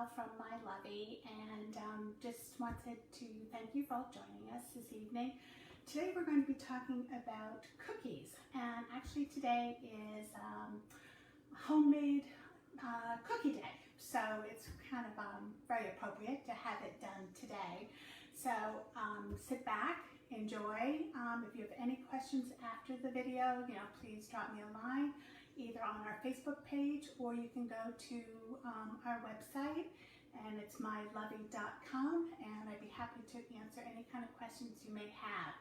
Gabrielle from My Lovey, and just wanted to thank you for all joining us this evening. Today we're going to be talking about cookies, and actually today is homemade cookie day, so it's kind of very appropriate to have it done today. So sit back, enjoy. If you have any questions after the video, please drop me a line, either on our Facebook page, or you can go to our website, and it's mylovey.com, and I'd be happy to answer any kind of questions you may have.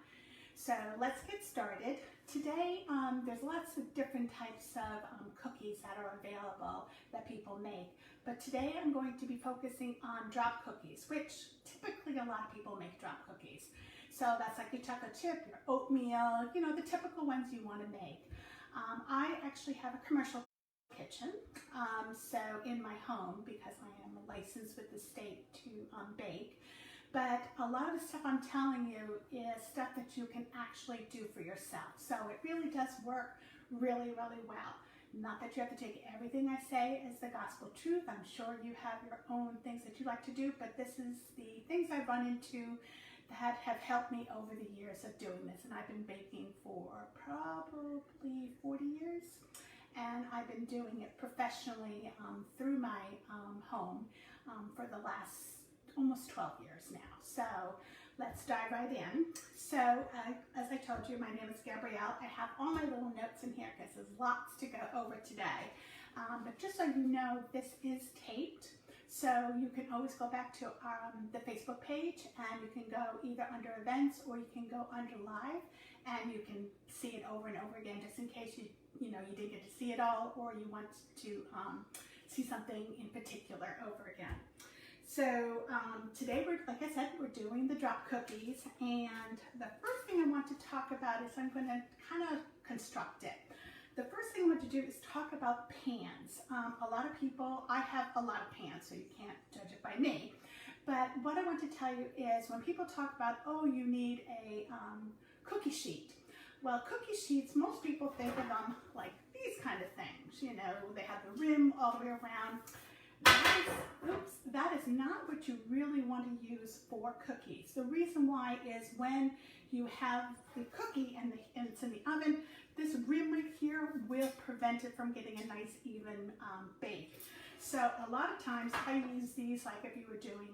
So let's get started. Today, there's lots of different types of cookies that are available that people make, but today I'm going to be focusing on drop cookies, which typically a lot of people make drop cookies. So that's like your chocolate chip, your oatmeal, the typical ones you want to make. I actually have a commercial kitchen, so in my home, because I am licensed with the state to bake. But a lot of the stuff I'm telling you is stuff that you can actually do for yourself. So it really does work really, really well. Not that you have to take everything I say as the gospel truth. I'm sure you have your own things that you like to do, but this is the things I've run into that have helped me over the years of doing this. And I've been baking for probably 40 years. And I've been doing it professionally through my home for the last almost 12 years now. So let's dive right in. So as I told you, my name is Gabrielle. I have all my little notes in here because there's lots to go over today. But just so you know, this is taped. So you can always go back to the Facebook page, and you can go either under events or you can go under live, and you can see it over and over again, just in case you didn't get to see it all, or you want to see something in particular over again. So today, like I said, we're doing the drop cookies, and the first thing I want to talk about is I'm going to kind of construct it. The first thing I want to do is talk about pans. A lot of people, I have a lot of pans, so you can't judge it by me. But what I want to tell you is when people talk about, oh, you need a cookie sheet. Well, cookie sheets, most people think of them like these kind of things. They have the rim all the way around. That is not what you really want to use for cookies. The reason why is when you have the cookie and it's in the oven, this rim right here will prevent it from getting a nice even bake. So a lot of times I use these like if you were doing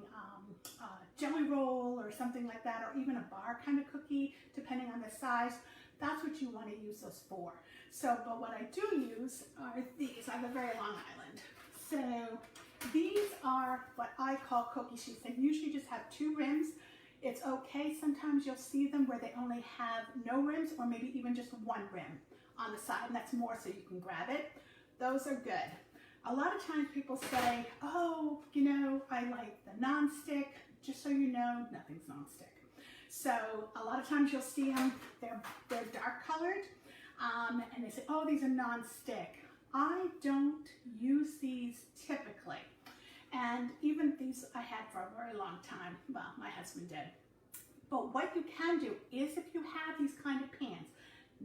a jelly roll or something like that, or even a bar kind of cookie, depending on the size. That's what you want to use those for. So, but what I do use are these. I have a very long island. So these are what I call cookie sheets. They usually just have two rims. It's okay, sometimes you'll see them where they only have no rims, or maybe even just one rim on the side, and that's more so you can grab it. Those are good. A lot of times people say, oh, I like the non-stick. Just so you know, nothing's non-stick. So a lot of times you'll see them, they're dark colored, and they say, oh, these are non-stick. I don't use these typically. And even these I had for a very long time. Well, my husband did. But what you can do is, if you have these kind of pans,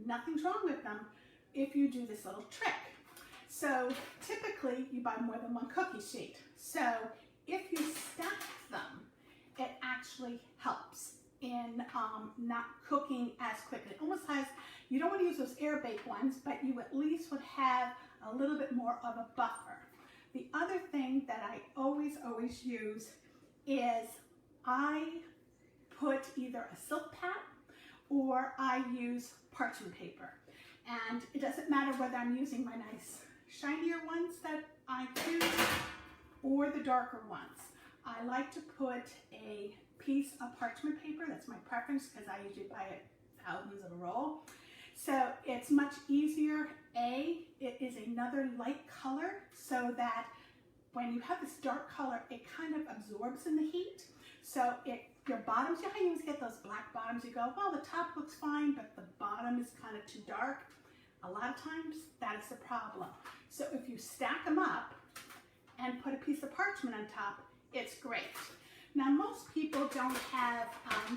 nothing's wrong with them if you do this little trick. So typically you buy more than one cookie sheet. So if you stack them, it actually helps in not cooking as quickly. Almost as, you don't want to use those air bake ones, but you at least would have a little bit more of a buffer. The other thing that I always use is I put either a silk pad or I use parchment paper. And it doesn't matter whether I'm using my nice shinier ones that I choose or the darker ones. I like to put a piece of parchment paper. That's my preference because I usually buy it thousands of a roll. So it's much easier. It is another light color, so that when you have this dark color, it kind of absorbs in the heat. So your bottoms, you know how you always get those black bottoms, you go, well, the top looks fine, but the bottom is kind of too dark. A lot of times that is the problem. So if you stack them up and put a piece of parchment on top, it's great. Now most people don't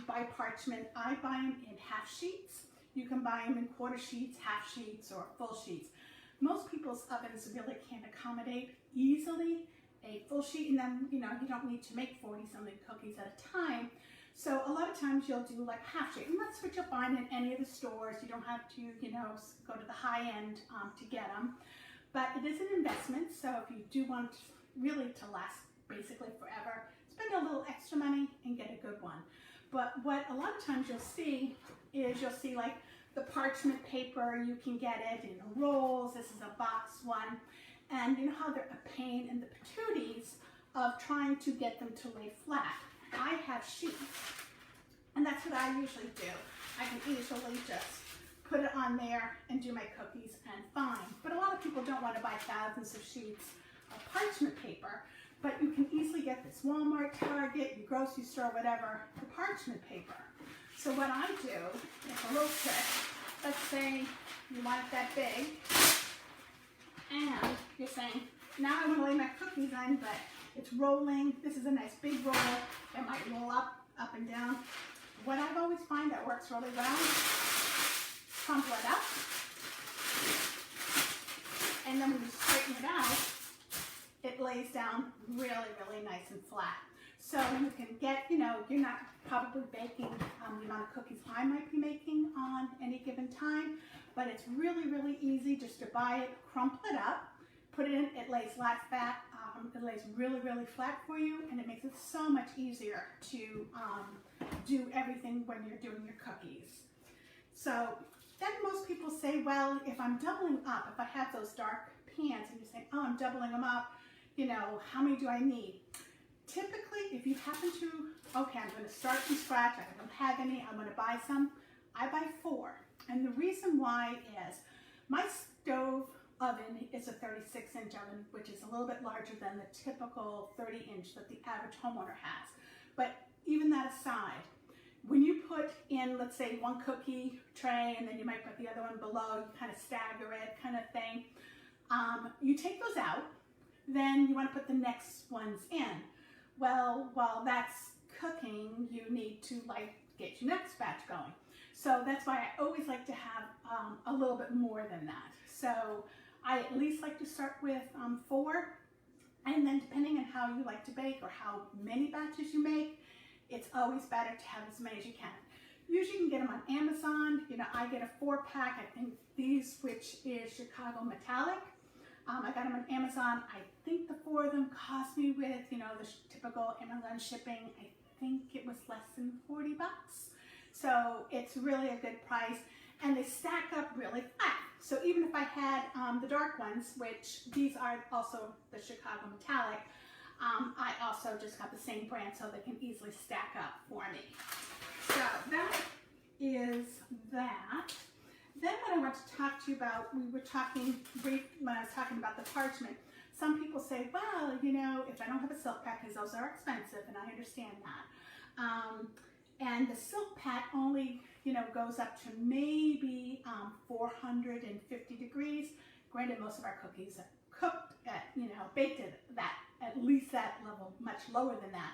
buy parchment. I buy them in half sheets. You can buy them in quarter sheets, half sheets, or full sheets. Most people's ovens really can't accommodate easily a full sheet, and then, you don't need to make 40-something cookies at a time. So a lot of times you'll do like half sheet, and that's what you'll find in any of the stores. You don't have to, go to the high end to get them. But it is an investment, so if you do want really to last basically forever, spend a little extra money and get a good one. But what a lot of times you'll see is like the parchment paper, you can get it in rolls. This is a box one. And you know how they're a pain in the patooties of trying to get them to lay flat. I have sheets, and that's what I usually do. I can easily just put it on there and do my cookies and fine. But a lot of people don't want to buy thousands of sheets of parchment paper, but you can easily get this Walmart, Target, your grocery store, whatever, the parchment paper. So what I do is a little trick. Let's say you want it that big, and you're saying, now I want to lay my cookies in, but it's rolling. This is a nice big roll. It might roll up and down. What I've always find that works really well, crumple it up, and then when you straighten it out, it lays down really, really nice and flat. So you can get, you're not probably baking the amount of cookies I might be making on any given time, but it's really, really easy just to buy it, crumple it up, put it in, it lays flat. It lays really, really flat for you, and it makes it so much easier to do everything when you're doing your cookies. So then most people say, well, if I'm doubling up, if I have those dark pans and you're saying, oh, I'm doubling them up, how many do I need? Typically, if you happen to, okay, I'm going to start from scratch, I don't have any, I'm going to buy some, I buy 4. And the reason why is my stove oven is a 36-inch oven, which is a little bit larger than the typical 30-inch that the average homeowner has. But even that aside, when you put in, let's say, one cookie tray, and then you might put the other one below, you kind of stagger it kind of thing, you take those out, then you want to put the next ones in. Well, while that's cooking, you need to get your next batch going. So that's why I always like to have a little bit more than that. So I at least like to start with 4, and then depending on how you like to bake or how many batches you make, it's always better to have as many as you can. Usually you can get them on Amazon. I get a 4-pack, I think these, which is Chicago Metallic. I got them on Amazon. I think the 4 of them cost me with, the typical Amazon shipping, I think it was less than 40 bucks. So it's really a good price, and they stack up really flat. So even if I had the dark ones, which these are also the Chicago Metallic, I also just got the same brand so they can easily stack up for me. So that is that. Then what I want to talk to you about, we were talking brief when I was talking about the parchment. Some people say, well, if I don't have a silk pack, because those are expensive, and I understand that. And the silk pack only, goes up to maybe 450 degrees. Granted, most of our cookies are cooked at, baked at least that level, much lower than that.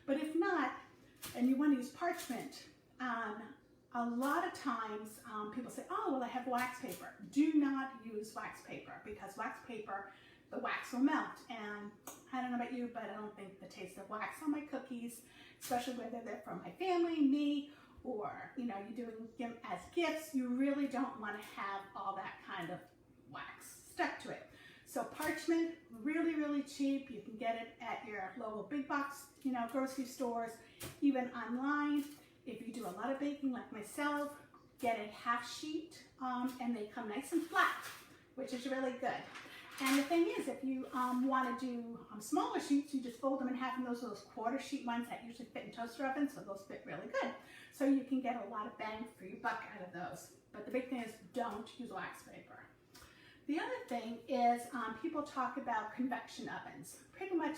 But if not, and you want to use parchment, a lot of times people say, oh, well, I have wax paper. Do not use wax paper, because wax paper, the wax will melt. And I don't know about you, but I don't think the taste of wax on my cookies, especially whether they're from my family, me, or you're doing them as gifts, you really don't want to have all that kind of wax stuck to it. So parchment, really, really cheap. You can get it at your local big box, grocery stores, even online. If you do a lot of baking like myself, get a half sheet, and they come nice and flat, which is really good. And the thing is, if you want to do smaller sheets, you just fold them in half, and those quarter sheet ones that usually fit in toaster ovens, so those fit really good. So you can get a lot of bang for your buck out of those. But the big thing is, don't use wax paper. The other thing is people talk about convection ovens. Pretty much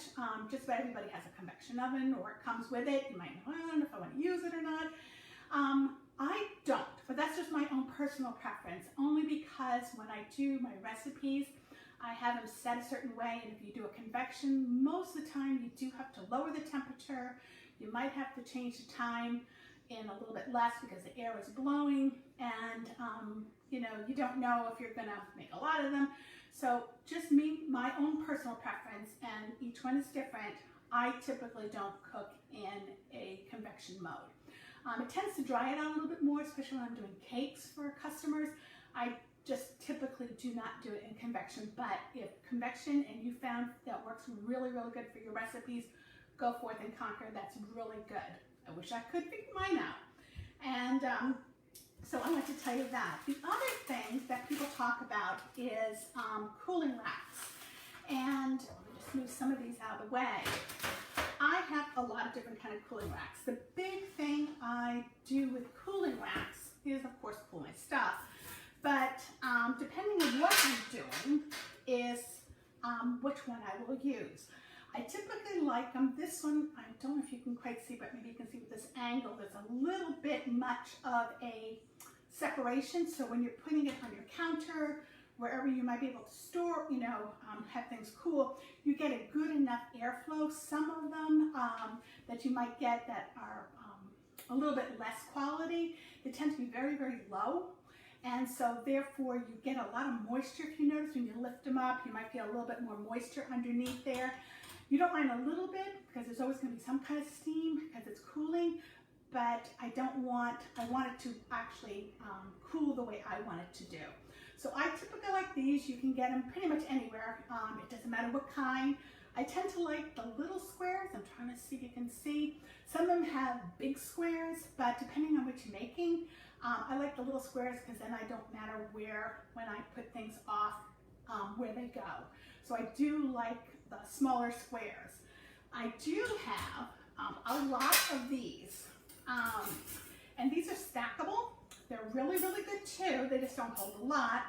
just about everybody has a convection oven, or it comes with it. You might know, I don't know if I want to use it or not. I don't, but that's just my own personal preference, only because when I do my recipes, I have them set a certain way, and if you do a convection, most of the time you do have to lower the temperature. You might have to change the time in a little bit less because the air is blowing, and you don't know if you're gonna make a lot of them. So just me my own personal preference, and each one is different, I typically don't cook in a convection mode. It tends to dry it out a little bit more, especially when I'm doing cakes for customers. I just typically do not do it in convection, but if convection and you found that works really, really good for your recipes, go forth and conquer. That's really good. I wish I could figure mine out. And so I want to tell you that. The other thing that people talk about is cooling racks. And let me just move some of these out of the way. I have a lot of different kind of cooling racks. The big thing I do with cooling racks is, of course, cool my stuff. But depending on what I'm doing is which one I will use. I typically like them. This one, I don't know if you can quite see, but maybe you can see with this angle, there's a little bit much of a separation. So when you're putting it on your counter, wherever you might be able to store, have things cool, you get a good enough airflow. Some of them that you might get that are a little bit less quality, they tend to be very, very low. And so therefore you get a lot of moisture. If you notice when you lift them up, you might feel a little bit more moisture underneath there. You don't mind a little bit because there's always going to be some kind of steam because it's cooling, but I want it to actually cool the way I want it to do. So I typically like these. You can get them pretty much anywhere. It doesn't matter what kind. I tend to like the little squares. I'm trying to see if you can see. Some of them have big squares, but depending on what you're making, I like the little squares because then I don't matter when I put things off, where they go. So I do like the smaller squares. I do have a lot of these, and these are stackable. They're really, really good too. They just don't hold a lot.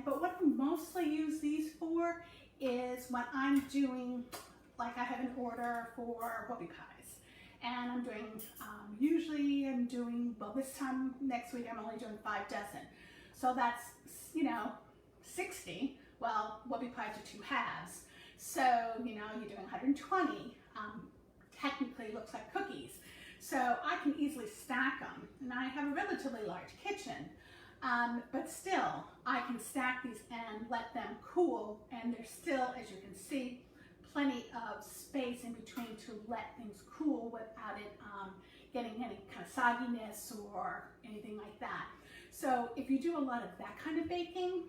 But what I mostly use these for is when I'm doing, like I have an order for whoopie pies. And I'm doing, well, this time next week I'm only doing 5 dozen. So that's, 60. Well, whoopie pies are 2 halves. So, you're doing 120. Technically looks like cookies. So I can easily stack them. And I have a relatively large kitchen. But still, I can stack these and let them cool. And there's still, as you can see, plenty of space in between to let things cool without it getting any kind of sogginess or anything like that. So if you do a lot of that kind of baking,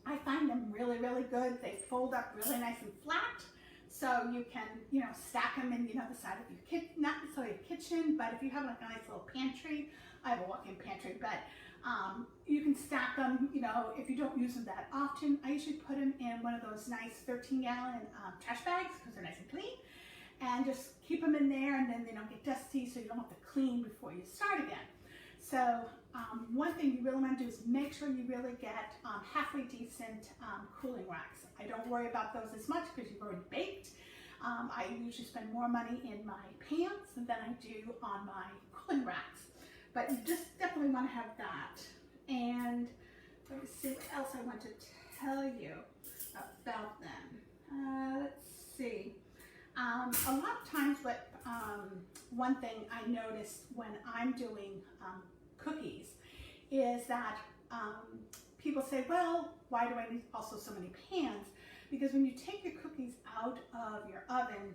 I find them really, really good. They fold up really nice and flat. So you can, stack them in, the side of your kitchen, not necessarily a kitchen, but if you have like a nice little pantry, I have a walk-in pantry, but you can stack them, if you don't use them that often. I usually put them in one of those nice 13-gallon trash bags because they're nice and clean, and just keep them in there, and then they don't get dusty, so you don't have to clean before you start again. So one thing you really want to do is make sure you really get halfway decent cooling racks. I don't worry about those as much because you've already baked. I usually spend more money in my pans than I do on my cooling racks. But you just definitely want to have that. And let me see what else I want to tell you about them. Let's see. A lot of times one thing I notice when I'm doing cookies is that people say, well, why do I need also so many pans? Because when you take your cookies out of your oven,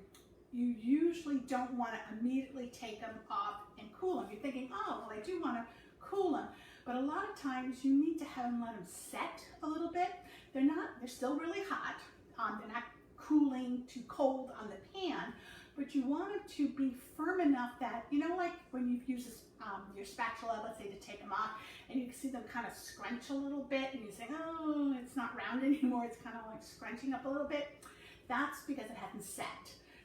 you usually don't want to immediately take them off and cool them. You're thinking, oh, well, I do want to cool them. But a lot of times you need to have them, let them set a little bit. They're still really hot. They're not cooling too cold on the pan, but you want them to be firm enough that, like when you've used your spatula, let's say, to take them off, and you can see them kind of scrunch a little bit, and you say, oh, it's not round anymore, it's kind of like scrunching up a little bit. That's because it hasn't set.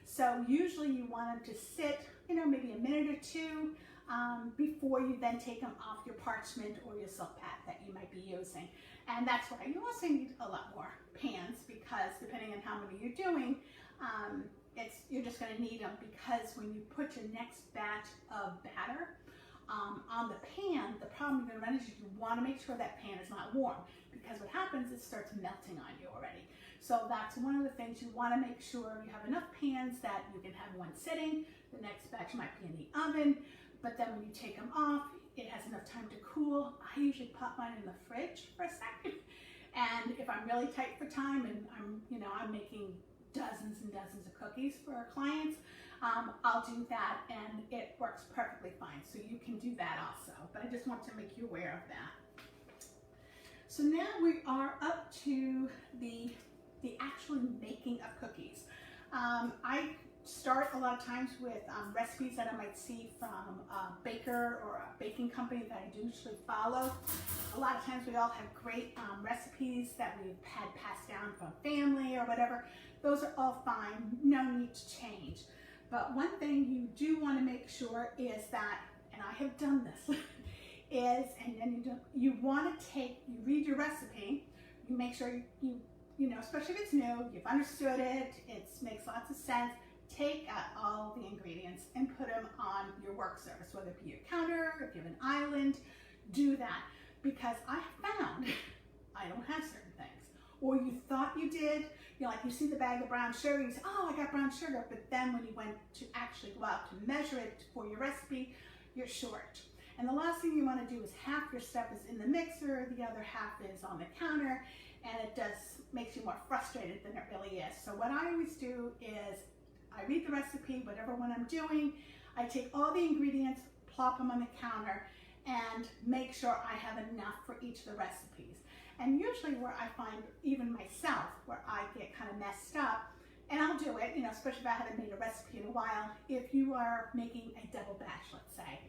So usually you want them to sit, maybe a minute or two before you then take them off your parchment or your silk pad that you might be using. And that's why you also need a lot more pans, because depending on how many you're doing, you're just going to need them, because when you put your next batch of batter on the pan, the problem you're going to run is you want to make sure that pan is not warm, because what happens is it starts melting on you already. So that's one of the things you want to make sure you have enough pans that you can have one sitting. The next batch might be in the oven, but then when you take them off, it has enough time to cool. I usually pop mine in the fridge for a second, And if I'm really tight for time and I'm making dozens and dozens of cookies for our clients, I'll do that, and it works perfectly fine. So you can do that also, but I just want to make you aware of that. So now we are up to the actual making of cookies. I start a lot of times with recipes that I might see from a baker or a baking company that I usually follow. A lot of times we all have great recipes that we've had passed down from family or whatever. Those are all fine, no need to change. But one thing you do want to make sure is that, and I have done this, is, and then you want to you read your recipe, you make sure you know, especially if it's new, you've understood it, it makes lots of sense. Take out all the ingredients and put them on your work surface, whether it be your counter, if you have an island, do that. Because I found I don't have certain things. Or you thought you did, like you see the bag of brown sugar, you say, oh, I got brown sugar, but then when you went to actually go out to measure it for your recipe, you're short. And the last thing you want to do is half your stuff is in the mixer, the other half is on the counter, and it makes you more frustrated than it really is. So what I always do is I read the recipe, whatever one I'm doing, I take all the ingredients, plop them on the counter, and make sure I have enough for each of the recipes. And usually where I find, even myself, where I get kind of messed up, and I'll do it, especially if I haven't made a recipe in a while, if you are making a double batch, let's say.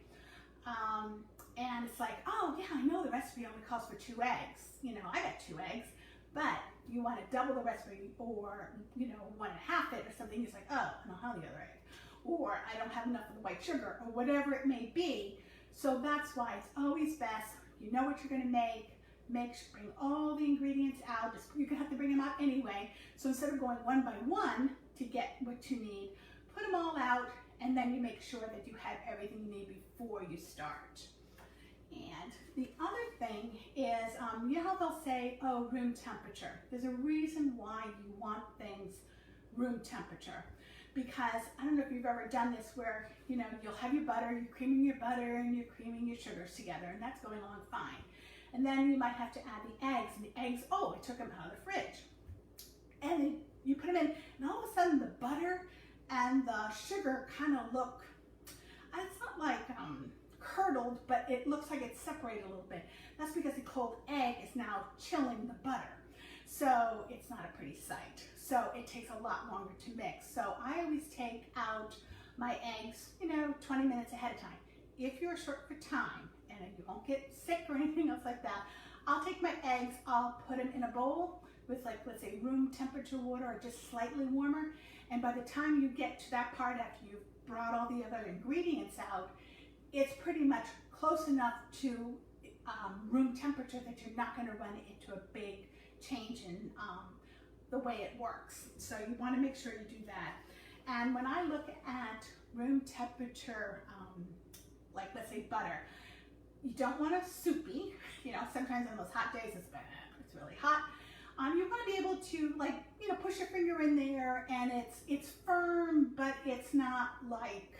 And it's like, oh yeah, I know the recipe only calls for 2 eggs. I got 2 eggs, but you want to double the recipe or, 1.5 it or something. It's like, oh, I don't have the other egg. Or I don't have enough of the white sugar or whatever it may be. So that's why it's always best, you know what you're going to make, bring all the ingredients out. You're going to have to bring them out anyway. So instead of going one by one to get what you need, put them all out, and then you make sure that you have everything you need before you start. And the other thing is, they'll say, oh, room temperature. There's a reason why you want things room temperature. Because I don't know if you've ever done this where, you'll have your butter, you're creaming your butter and you're creaming your sugars together, and that's going along fine. And then you might have to add the eggs, and the eggs, oh, I took them out of the fridge. And then you put them in, and all of a sudden the butter and the sugar kind of look, it's not like curdled, but it looks like it's separated a little bit. That's because the cold egg is now chilling the butter. So it's not a pretty sight. So it takes a lot longer to mix. So I always take out my eggs, 20 minutes ahead of time. If you're short for time and you won't get sick or anything else like that, I'll take my eggs, I'll put them in a bowl with, like, let's say room temperature water or just slightly warmer. And by the time you get to that part after you've brought all the other ingredients out, it's pretty much close enough to room temperature that you're not going to run into a big change in the way it works. So you want to make sure you do that. And when I look at room temperature, like let's say butter, you don't want it soupy. Sometimes on those hot days it's really hot. You want to be able to push your finger in there and it's firm, but it's not like,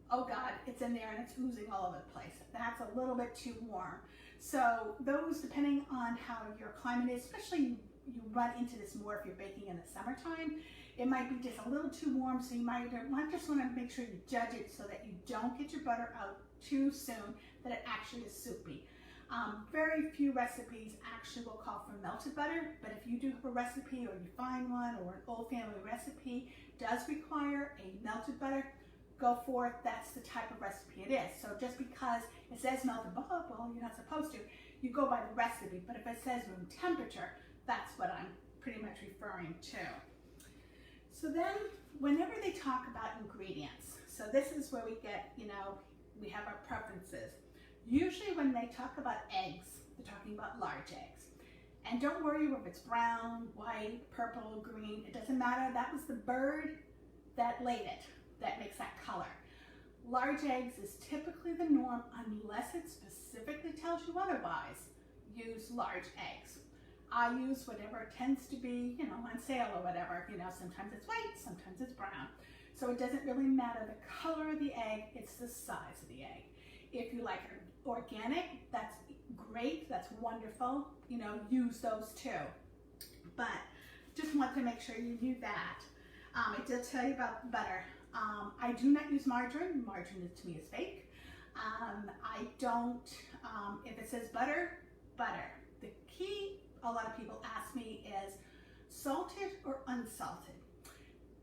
oh God, it's in there and it's oozing all over the place. That's a little bit too warm. So those, depending on how your climate is, especially you run into this more if you're baking in the summertime, it might be just a little too warm, so you might just want to make sure you judge it so that you don't get your butter out too soon, that it actually is soupy. Very few recipes actually will call for melted butter, but if you do have a recipe or you find one or an old family recipe does require a melted butter, go for it. That's the type of recipe it is. So just because it says melted butter, well, you're not supposed to. You go by the recipe, but if it says room temperature, that's what I'm pretty much referring to. So then, whenever they talk about ingredients, so this is where we get, we have our preferences. Usually when they talk about eggs, they're talking about large eggs. And don't worry if it's brown, white, purple, green, it doesn't matter. That was the bird that laid it that makes that color. Large eggs is typically the norm unless it specifically tells you otherwise. Use large eggs. I use whatever tends to be, on sale or whatever. Sometimes it's white, sometimes it's brown. So it doesn't really matter the color of the egg, it's the size of the egg. If you like organic, that's great, that's wonderful, you know, use those too. But just want to make sure you knew that. I did tell you about butter. I do not use margarine. Margarine to me is fake. I don't, if it says butter, butter. The key, a lot of people ask me, is salted or unsalted.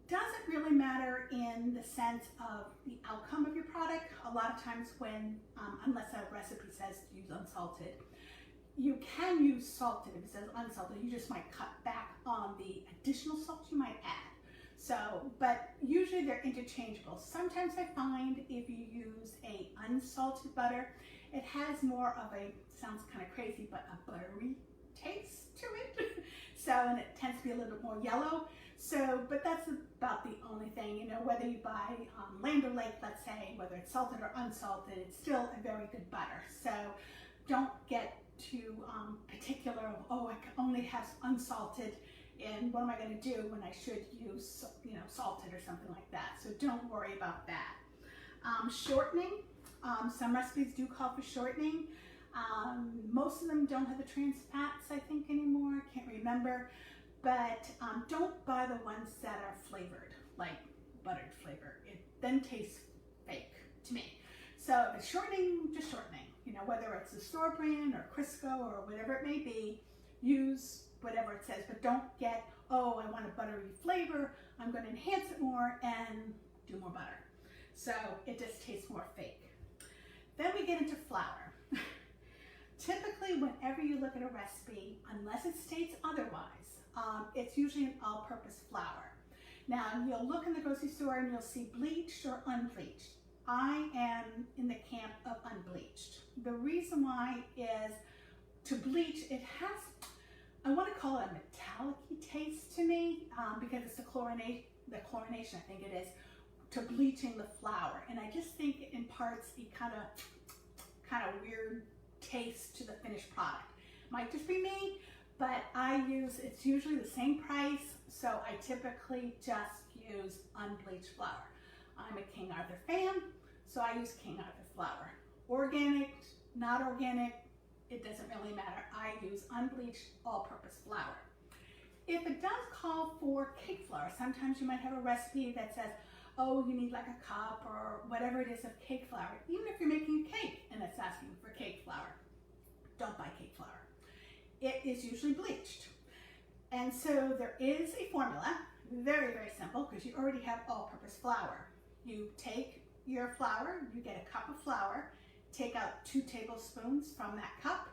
Doesn't really matter in the sense of the outcome of your product. A lot of times when, unless a recipe says to use unsalted, you can use salted. If it says unsalted, you just might cut back on the additional salt you might add. So, but usually they're interchangeable. Sometimes I find if you use a unsalted butter, it has more of a, sounds kind of crazy, but a buttery taste to it. So, and it tends to be a little bit more yellow. So, but that's about the only thing, you know, whether you buy Land O'Lake, let's say, whether it's salted or unsalted, it's still a very good butter. So don't get too particular of, oh, I can only have unsalted, and what am I going to do when I should use, you know, salted or something like that. So don't worry about that. Shortening, some recipes do call for shortening. Most of them don't have the trans fats, I think, anymore. I can't remember. But don't buy the ones that are flavored, like buttered flavor. It then tastes fake to me. So if it's shortening, just shortening. You know, whether it's a store brand or Crisco or whatever it may be, use whatever it says, but don't get, oh, I want a buttery flavor, I'm going to enhance it more and do more butter. So it just tastes more fake. Then we get into flour. Typically, whenever you look at a recipe, unless it states otherwise, it's usually an all-purpose flour. Now, you'll look in the grocery store and you'll see bleached or unbleached. I am in the camp of unbleached. The reason why is to bleach, it has, I want to call it a metallic-y taste to me because it's the chlorination, I think it is, to bleaching the flour. And I just think it imparts a kind of weird taste to the finished product. Might just be me, but it's usually the same price, so I typically just use unbleached flour. I'm a King Arthur fan, so I use King Arthur flour. Organic, not organic, it doesn't really matter. I use unbleached all-purpose flour. If it does call for cake flour, sometimes you might have a recipe that says, oh, you need like a cup or whatever it is of cake flour. Even if you're making a cake and it's asking for cake flour, don't buy cake flour. It is usually bleached. And so there is a formula, very, very simple, because you already have all-purpose flour. You take your flour, you get a cup of flour, take out 2 tablespoons from that cup,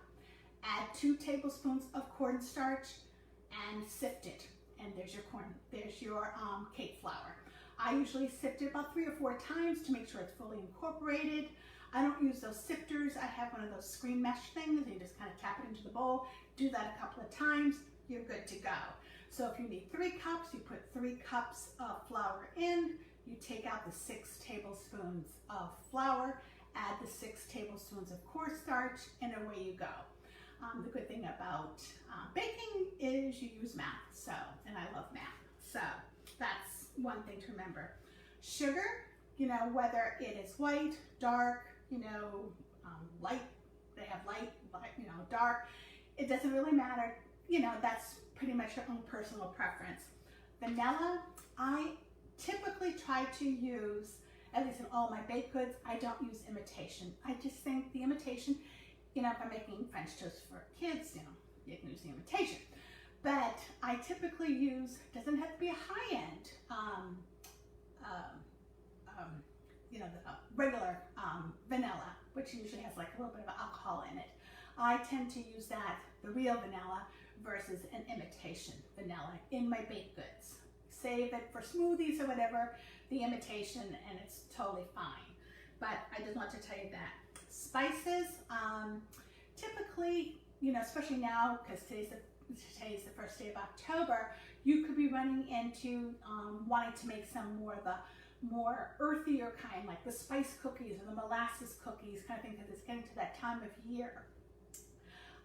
add 2 tablespoons of cornstarch, and sift it. And there's your cake flour. I usually sift it about 3 or 4 times to make sure it's fully incorporated. I don't use those sifters. I have one of those screen mesh things, and you just kind of tap it into the bowl. Do that a couple of times, you're good to go. So if you need 3 cups, you put 3 cups of flour in, you take out the 6 tablespoons of flour, add the 6 tablespoons of cornstarch, and away you go. The good thing about baking is you use math, so, and I love math. So that's one thing to remember. Sugar, you know, whether it is white, dark, you know, light, they have light, you know, dark, it doesn't really matter. You know, that's pretty much your own personal preference. Vanilla, I typically try to use, at least in all my baked goods, I don't use imitation. I just think the imitation, you know, if I'm making French toast for kids, you know, you can use the imitation. But I typically use, doesn't have to be a high-end, you know, the regular vanilla, which usually has like a little bit of alcohol in it. I tend to use that, the real vanilla, versus an imitation vanilla in my baked goods. Save it for smoothies or whatever, the imitation, and it's totally fine. But I just want to tell you that. Spices, typically, you know, especially now, because today's the first day of October, you could be running into wanting to make some more of the more earthier kind, like the spice cookies or the molasses cookies kind of thing, because it's getting to that time of year.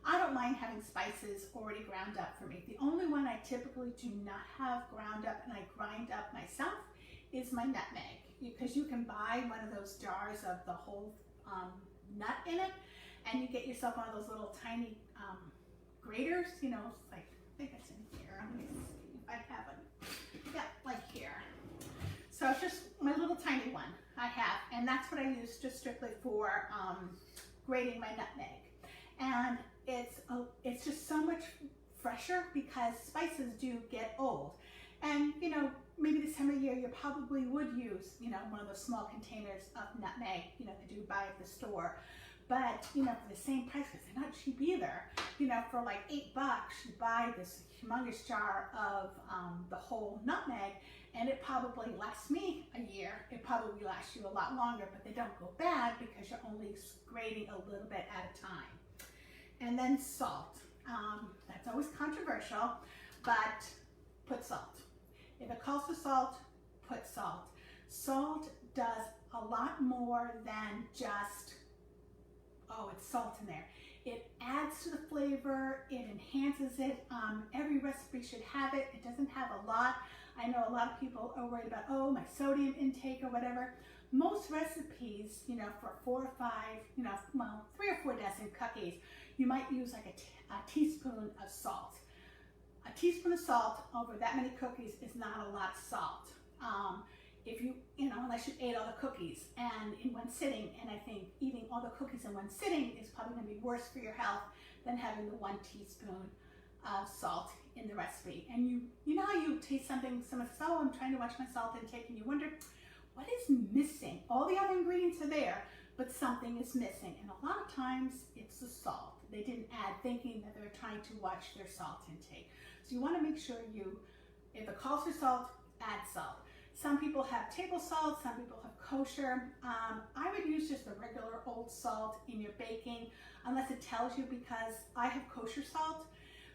I don't mind having spices already ground up for me. The only one I typically do not have ground up and I grind up myself is my nutmeg, because you can buy one of those jars of the whole nut in it, and you get yourself one of those little tiny graters, you know, like, I think it's in here. Let me see if I have it. Yeah, like here. So it's just my little tiny one I have, and that's what I use just strictly for grating my nutmeg. And it's just so much fresher because spices do get old. And, you know, maybe this time of year you probably would use, you know, one of those small containers of nutmeg, you know, that you buy at the store. But, you know, for the same price, because they're not cheap either, you know, for like $8, you buy this humongous jar of the whole nutmeg, and it probably lasts me a year. It probably lasts you a lot longer, but they don't go bad because you're only grating a little bit at a time. And then salt. That's always controversial, but put salt. If it calls for salt, put salt. Salt does a lot more than just, oh, it's salt in there. It adds to the flavor, it enhances it. Every recipe should have it. It doesn't have a lot. I know a lot of people are worried about, oh, my sodium intake or whatever. Most recipes, you know, for 4 or 5, you know, well, 3 or 4 dozen cookies, you might use like a teaspoon of salt. A teaspoon of salt over that many cookies is not a lot of salt. If you know, unless you ate all the cookies and in one sitting, and I think eating all the cookies in one sitting is probably going to be worse for your health than having the 1 teaspoon of salt in the recipe. And you know how you taste something, someone says, oh, I'm trying to watch my salt intake, and you wonder, what is missing? All the other ingredients are there, but something is missing. And a lot of times it's the salt. They didn't add thinking that they're trying to watch their salt intake. So you want to make sure if it calls for salt, add salt. Some people have table salt, some people have kosher. I would use just the regular old salt in your baking, unless it tells you, because I have kosher salt,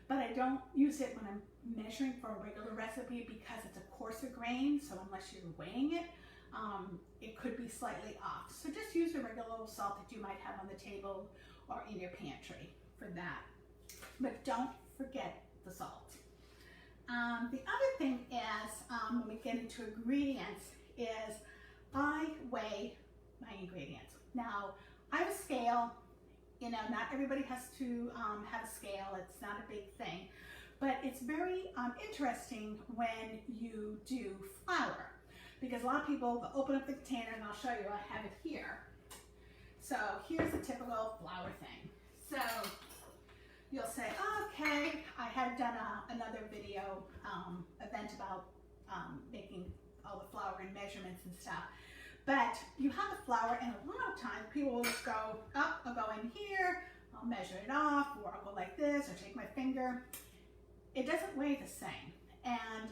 but I don't use it when I'm measuring for a regular recipe because it's a coarser grain, so unless you're weighing it, it could be slightly off. So just use the regular old salt that you might have on the table or in your pantry for that. But don't forget the salt. The other thing is, when we get into ingredients, is I weigh my ingredients. Now, I have a scale. You know, not everybody has to have a scale. It's not a big thing. But it's very interesting when you do flour, because a lot of people will open up the container, and I'll show you, I have it here. So here's a typical flour thing. So you'll say, oh, okay, I had done another video event about making all the flour and measurements and stuff. But you have the flour, and a lot of times people will just go, oh, I'll go in here, I'll measure it off, or I'll go like this, or take my finger. It doesn't weigh the same. And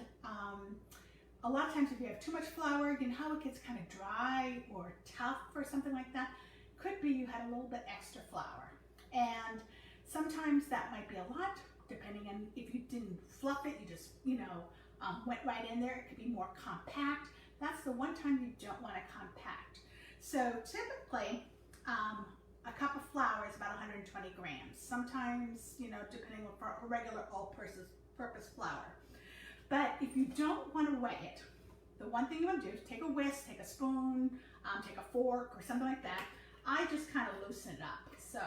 a lot of times if you have too much flour, you know how it gets kind of dry or tough or something like that? Could be you had a little bit extra flour. And sometimes that might be a lot, depending on if you didn't fluff it, you just, you know, went right in there. It could be more compact. That's the one time you don't want to compact. So typically, a cup of flour is about 120 grams. Sometimes, you know, depending on for a regular all-purpose flour. But if you don't want to weigh it, the one thing you want to do is take a whisk, take a spoon, take a fork or something like that. I just kind of loosen it up. So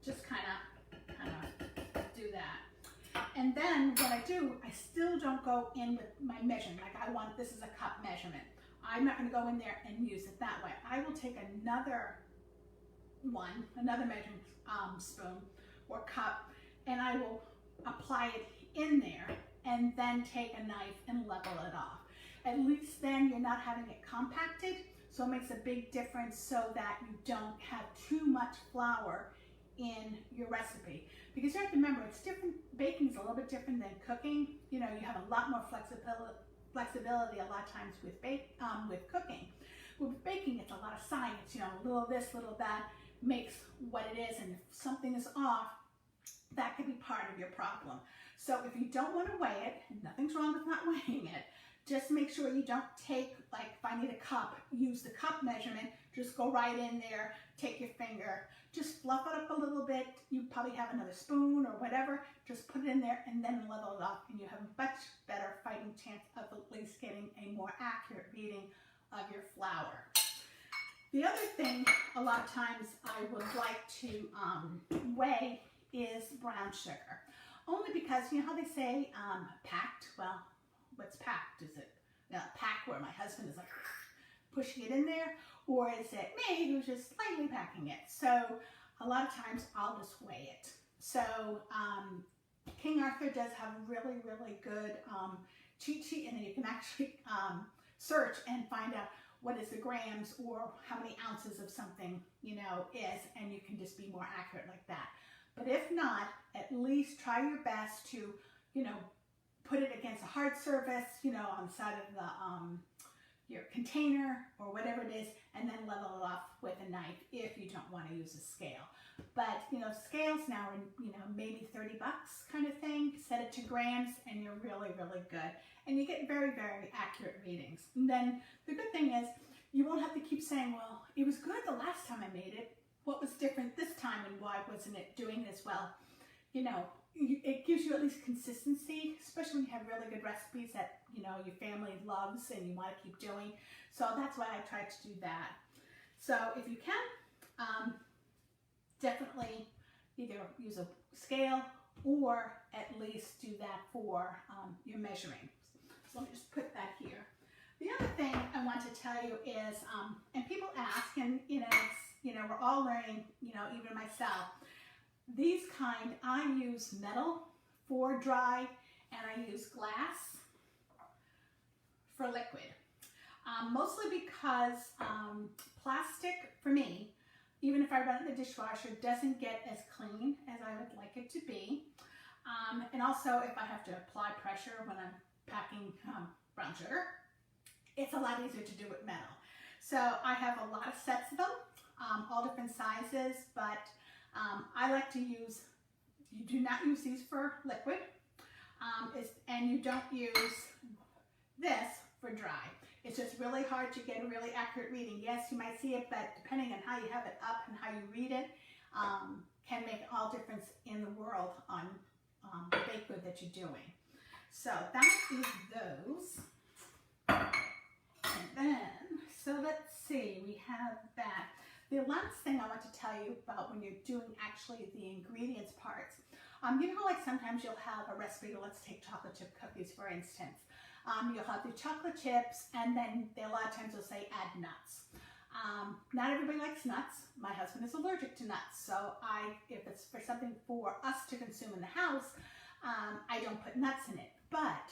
just kind of do that. And then what I do, I still don't go in with my measurement. Like I want, this is a cup measurement. I'm not going to go in there and use it that way. I will take another measuring spoon or cup, and I will apply it in there and then take a knife and level it off. At least then you're not having it compacted, so it makes a big difference so that you don't have too much flour in your recipe. Because you have to remember, it's different. Baking is a little bit different than cooking. You know, you have a lot more flexibility a lot of times with cooking. But with baking, it's a lot of science. You know, a little this, little that makes what it is, and if something is off, that could be part of your problem. So if you don't want to weigh it, and nothing's wrong with not weighing it, just make sure you don't take, like if I need a cup, use the cup measurement, just go right in there, take your finger, just fluff it up a little bit. You probably have another spoon or whatever, just put it in there and then level it off, and you have a much better fighting chance of at least getting a more accurate reading of your flour. The other thing a lot of times I would like to weigh is brown sugar. Only because, you know how they say packed? Well, what's packed? Is it packed where my husband is like pushing it in there? Or is it me who's just slightly packing it? So a lot of times I'll just weigh it. So King Arthur does have a really, really good cheat sheet, and then you can actually search and find out what is the grams or how many ounces of something, you know, is, and you can just be more accurate like that. But if not, at least try your best to, you know, put it against a hard surface, you know, on the side of the your container or whatever it is, and then level it off with a knife if you don't want to use a scale. But, you know, scales now are, you know, maybe 30 bucks kind of thing. Set it to grams and you're really, really good. And you get very, very accurate readings. And then the good thing is you won't have to keep saying, well, it was good the last time I made it. What was different this time and why wasn't it doing as well? You know, it gives you at least consistency, especially when you have really good recipes that, you know, your family loves and you want to keep doing. So that's why I try to do that. So if you can, definitely either use a scale or at least do that for your measuring. So let me just put that here. The other thing I want to tell you is, and people ask, and you know, it's, you know, we're all learning, you know, even myself. These kind, I use metal for dry, and I use glass for liquid. Mostly because plastic, for me, even if I run it in the dishwasher, doesn't get as clean as I would like it to be. And also, if I have to apply pressure when I'm packing brown sugar, it's a lot easier to do with metal. So I have a lot of sets of them, all different sizes, but I like to use, you do not use these for liquid, and you don't use this for dry. It's just really hard to get a really accurate reading. Yes, you might see it, but depending on how you have it up and how you read it, can make all difference in the world on the baked good that you're doing. So that is those. And then, so let's see, we have that. The last thing I want to tell you about when you're doing actually the ingredients parts, you know, like sometimes you'll have a recipe, let's take chocolate chip cookies for instance. You'll have the chocolate chips, and then a lot of times they'll say add nuts. Not everybody likes nuts. My husband is allergic to nuts, so if it's for something for us to consume in the house, I don't put nuts in it. But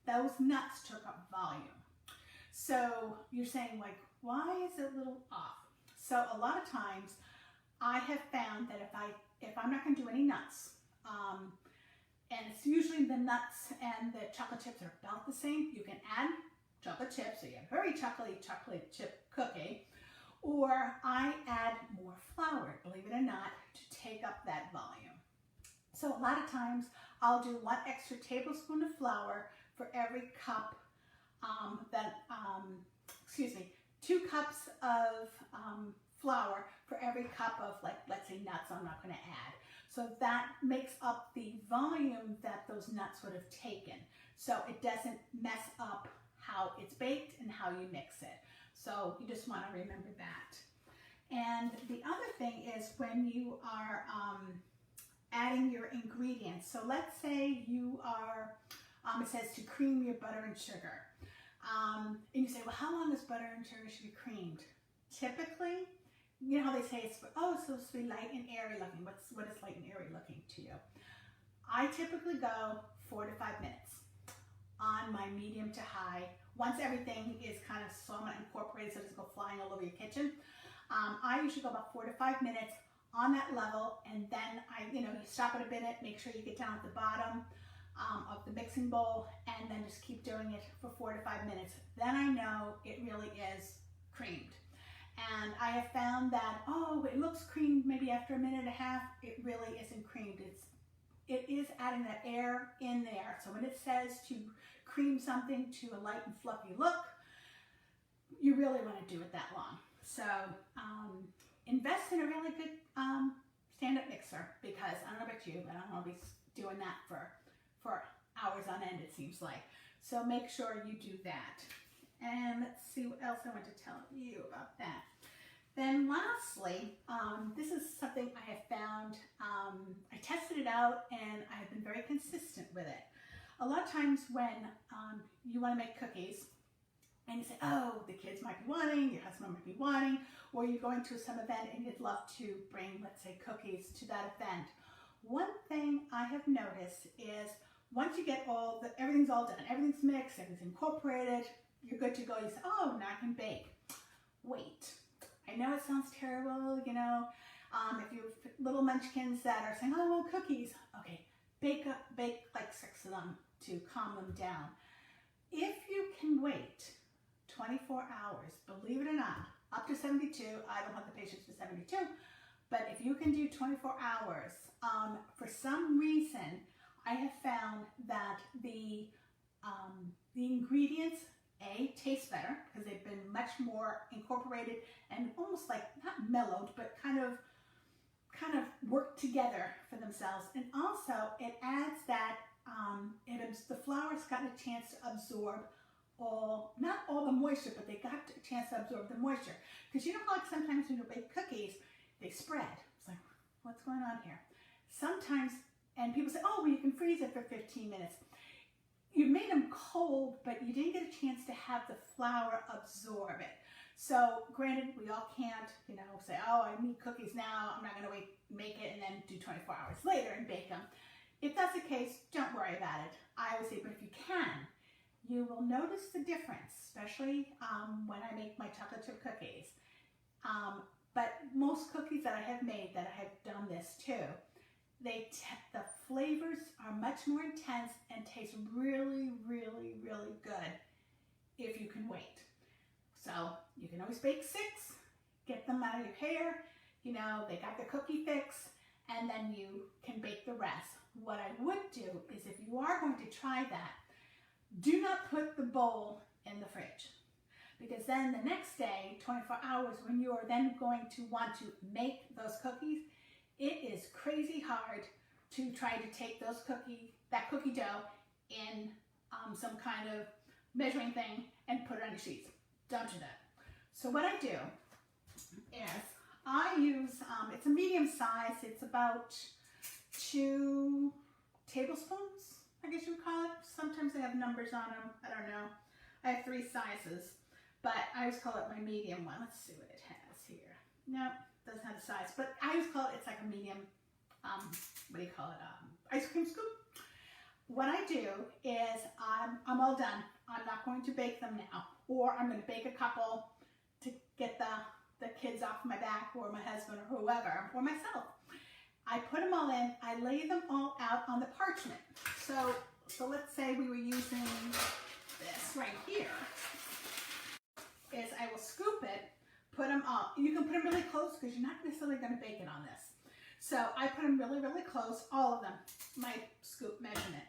those nuts took up volume. So you're saying, like, why is it a little off? So a lot of times I have found that if I'm not going to do any nuts, and it's usually the nuts and the chocolate chips are about the same, you can add chocolate chips, so you have very chocolatey chocolate chip cookie, or I add more flour, believe it or not, to take up that volume. So a lot of times I'll do 1 extra tablespoon of flour for every cup 2 cups of flour for every cup of, like, let's say nuts I'm not going to add. So that makes up the volume that those nuts would have taken. So it doesn't mess up how it's baked and how you mix it. So you just want to remember that. And the other thing is when you are adding your ingredients. So let's say you are, it says to cream your butter and sugar. And you say, well, how long is butter and sugar should be creamed? Typically, you know how they say it's, oh, it's supposed to be light and airy looking. What is light and airy looking to you? I typically go 4 to 5 minutes on my medium to high. Once everything is kind of somewhat incorporated so it doesn't go flying all over your kitchen, I usually go about 4 to 5 minutes on that level, and then you stop it a minute, make sure you get down at the bottom of the mixing bowl, and then just keep doing it for 4 to 5 minutes. Then I know it really is creamed. And I have found that, oh, it looks creamed maybe after a minute and a half. It really isn't creamed. It is adding that air in there. So when it says to cream something to a light and fluffy look, you really want to do it that long. So invest in a really good stand-up mixer, because I don't know about you, but I don't want to be doing that for hours on end, it seems like. So make sure you do that. And let's see what else I want to tell you about that. Then lastly, this is something I have found, I tested it out and I have been very consistent with it. A lot of times when you want to make cookies and you say, oh, the kids might be wanting, your husband might be wanting, or you're going to some event and you'd love to bring, let's say, cookies to that event. One thing I have noticed is once you get everything's all done, everything's mixed, everything's incorporated, you're good to go. You say, oh, now I can bake. Wait. I know it sounds terrible, you know, if you have little munchkins that are saying, oh, well, cookies. Okay, bake like 6 of them to calm them down. If you can wait 24 hours, believe it or not, up to 72, I don't have the patience for 72, but if you can do 24 hours, for some reason, I have found that the ingredients, taste better because they've been much more incorporated and almost like not mellowed, but kind of work together for themselves. And also it adds that the flour's gotten a chance to absorb not all the moisture, but they got a chance to absorb the moisture. Because you know how like sometimes when you bake cookies, they spread. It's like, what's going on here? Sometimes, and people say, oh, well, you can freeze it for 15 minutes. You made them cold, but you didn't get a chance to have the flour absorb it. So granted, we all can't, you know, say, oh, I need cookies now. I'm not going to wait, make it, and then do 24 hours later and bake them. If that's the case, don't worry about it. I always say, but if you can, you will notice the difference, especially when I make my chocolate chip cookies. But most cookies that I have made, that I have done this too, the flavors are much more intense and taste really, really, really good if you can wait. So you can always bake 6, get them out of your hair, you know, they got the cookie fix, and then you can bake the rest. What I would do is if you are going to try that, do not put the bowl in the fridge. Because then the next day, 24 hours, when you are then going to want to make those cookies, it is crazy hard to try to take that cookie dough in some kind of measuring thing and put it on your sheets. Don't do that. So what I do is I use, it's a medium size, it's about 2 tablespoons, I guess you would call it. Sometimes they have numbers on them, I don't know. I have 3 sizes, but I always call it my medium one. Let's see what it has here. No. Doesn't have the size, but I always call it, it's like a medium, what do you call it, ice cream scoop. What I do is I'm all done. I'm not going to bake them now, or I'm going to bake a couple to get the kids off my back, or my husband, or whoever, or myself. I put them all in, I lay them all out on the parchment. So let's say we were using this right here, is I will scoop it, put them all, you can put them really close because you're not necessarily going to bake it on this. So I put them really, really close, all of them, my scoop measurement.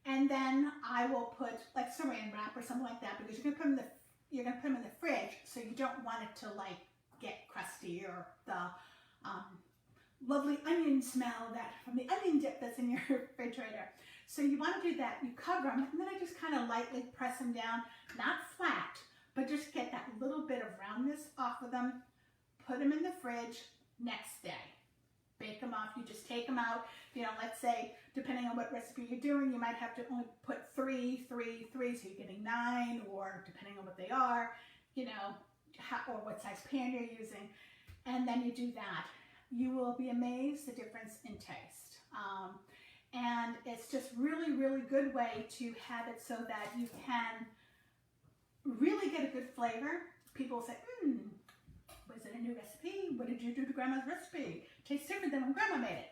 And then I will put like saran wrap or something like that, because you're going to put them in the fridge, so you don't want it to like get crusty, or the lovely onion smell from the onion dip that's in your refrigerator. So you want to do that, you cover them, and then I just kind of lightly press them down, not flat, but just get that little bit of roundness off of them, put them in the fridge, next day. Bake them off, you just take them out, you know, let's say, depending on what recipe you're doing, you might have to only put 3, 3, 3, so you're getting 9, or depending on what they are, you know, or what size pan you're using, and then you do that. You will be amazed the difference in taste. And it's just really, really good way to have it so that you can really get a good flavor. People will say, was it a new recipe? What did you do to Grandma's recipe? Tastes different than when Grandma made it.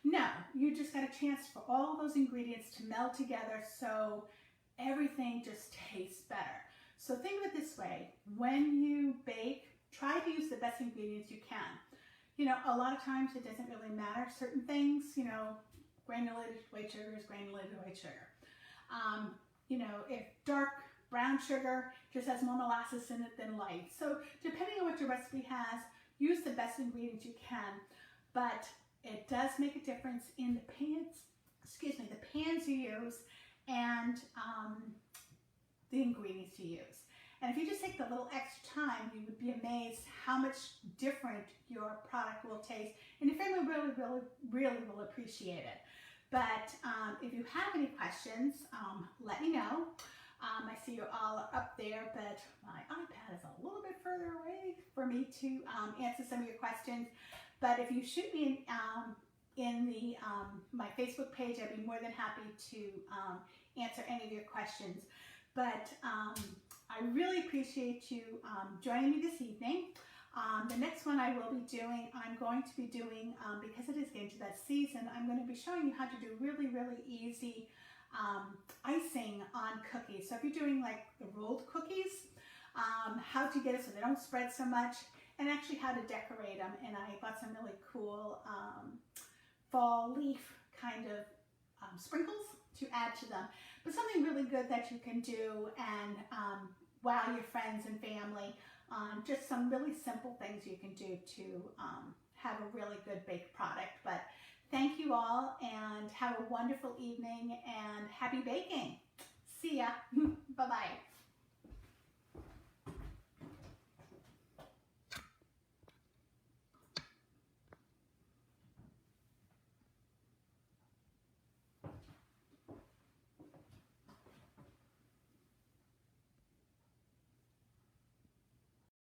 No, you just got a chance for all those ingredients to meld together, so everything just tastes better. So think of it this way, when you bake, try to use the best ingredients you can. You know, a lot of times it doesn't really matter, certain things, you know, granulated white sugar is granulated white sugar. You know, if dark brown sugar just has more molasses in it than light. So depending on what your recipe has, use the best ingredients you can, but it does make a difference in the pans you use, and the ingredients you use. And if you just take the little extra time, you would be amazed how much different your product will taste. And your family really will appreciate it. But if you have any questions, let me know. I see you all are up there, but my iPad is a little bit further away for me to answer some of your questions. But if you shoot me in the my Facebook page, I'd be more than happy to answer any of your questions. But I really appreciate you joining me this evening. The next one I will be doing, I'm going to be doing, because it is getting to that season, I'm going to be showing you how to do really easy icing on cookies. So if you're doing like the rolled cookies, how to get it so they don't spread so much, and actually how to decorate them. And I got some really cool fall leaf kind of sprinkles to add to them. But something really good that you can do and wow your friends and family. Just some really simple things you can do to have a really good baked product. But thank you all, and have a wonderful evening, and happy baking. See ya. Bye-bye.